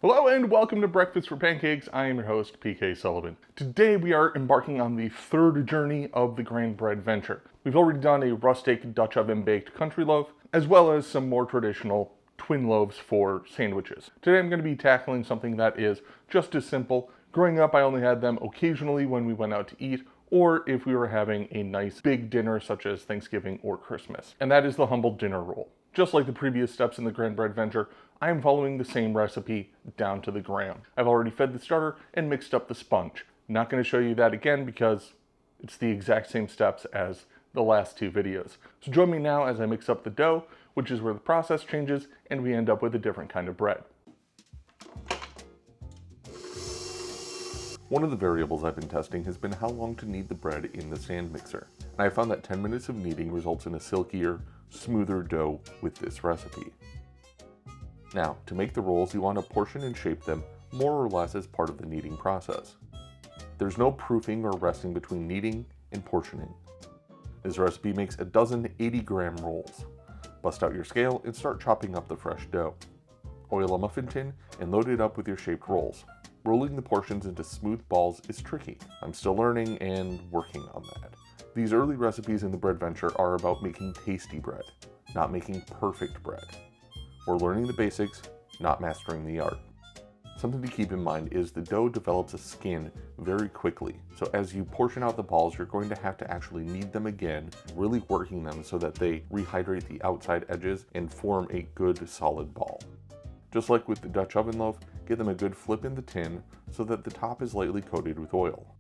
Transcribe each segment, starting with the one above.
Hello and welcome to Breakfast for Pancakes. I am your host, PK Sullivan. Today we are embarking on the third journey of the Grand BreAdventure. We've already done a rustic Dutch oven baked country loaf, as well as some more traditional twin loaves for sandwiches. Today I'm going to be tackling something that is just as simple. Growing up, I only had them occasionally when we went out to eat, or if we were having a nice big dinner such as Thanksgiving or Christmas. And that is the humble dinner roll. Just like the previous steps in the Grand BreAdventure, I am following the same recipe down to the gram. I've already fed the starter and mixed up the sponge. Not going to show you that again because it's the exact same steps as the last two videos. So join me now as I mix up the dough, which is where the process changes and we end up with a different kind of bread. One of the variables I've been testing has been how long to knead the bread in the stand mixer. And I found that 10 minutes of kneading results in a silkier, smoother dough with this recipe. Now, to make the rolls, you want to portion and shape them more or less as part of the kneading process. There's no proofing or resting between kneading and portioning. This recipe makes a dozen 80-gram rolls. Bust out your scale and start chopping up the fresh dough. Oil a muffin tin and load it up with your shaped rolls. Rolling the portions into smooth balls is tricky. I'm still learning and working on that. These early recipes in the BreAdventure are about making tasty bread, not making perfect bread. We're learning the basics, not mastering the art. Something to keep in mind is the dough develops a skin very quickly. So as you portion out the balls, you're going to have to actually knead them again, really working them so that they rehydrate the outside edges and form a good solid ball. Just like with the Dutch oven loaf, give them a good flip in the tin so that the top is lightly coated with oil.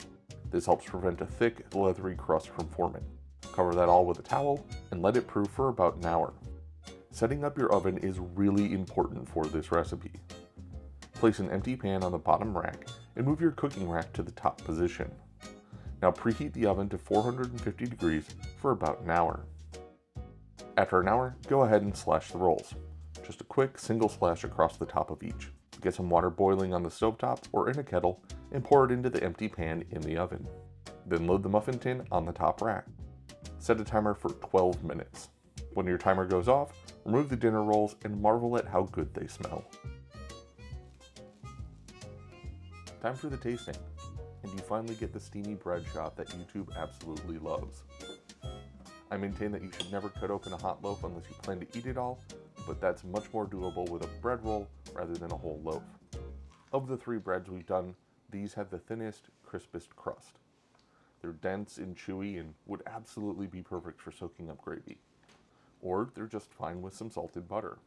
This helps prevent a thick, leathery crust from forming. Cover that all with a towel and let it proof for about an hour. Setting up your oven is really important for this recipe. Place an empty pan on the bottom rack and move your cooking rack to the top position. Now preheat the oven to 450 degrees for about an hour. After an hour, go ahead and slash the rolls. Just a quick single slash across the top of each. Get some water boiling on the stovetop or in a kettle and pour it into the empty pan in the oven. Then load the muffin tin on the top rack. Set a timer for 12 minutes. When your timer goes off, remove the dinner rolls and marvel at how good they smell. Time for the tasting, and you finally get the steamy bread shot that YouTube absolutely loves. I maintain that you should never cut open a hot loaf unless you plan to eat it all, but that's much more doable with a bread roll rather than a whole loaf. Of the three breads we've done, these have the thinnest, crispest crust. They're dense and chewy and would absolutely be perfect for soaking up gravy. Or they're just fine with some salted butter.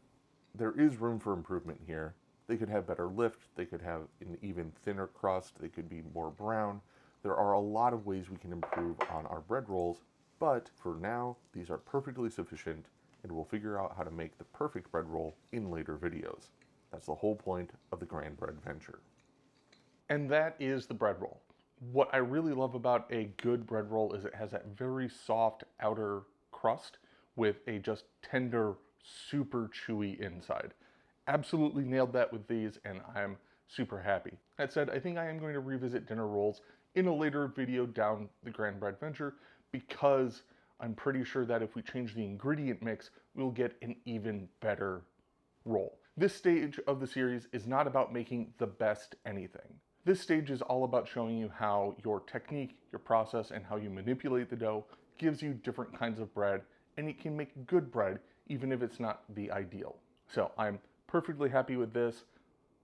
There is room for improvement here. They could have better lift, they could have an even thinner crust, they could be more brown. There are a lot of ways we can improve on our bread rolls, but for now, these are perfectly sufficient, and we'll figure out how to make the perfect bread roll in later videos. That's the whole point of the Grand BreAdventure. And that is the bread roll. What I really love about a good bread roll is it has that very soft outer crust with a just tender, super chewy inside. Absolutely nailed that with these, and I'm super happy. That said, I think I am going to revisit dinner rolls in a later video down the Grand BreAdventure because I'm pretty sure that if we change the ingredient mix, we'll get an even better roll. This stage of the series is not about making the best anything. This stage is all about showing you how your technique, your process, and how you manipulate the dough gives you different kinds of bread, and it can make good bread even if it's not the ideal. So I'm perfectly happy with this,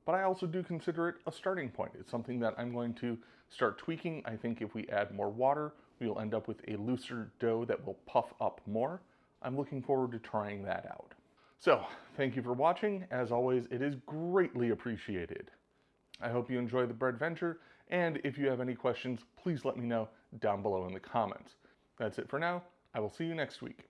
but I also do consider it a starting point. It's something that I'm going to start tweaking. I think if we add more water, we'll end up with a looser dough that will puff up more. I'm looking forward to trying that out. So, thank you for watching. As always, it is greatly appreciated. I hope you enjoy the BreAdventure, and if you have any questions, please let me know down below in the comments. That's it for now. I will see you next week.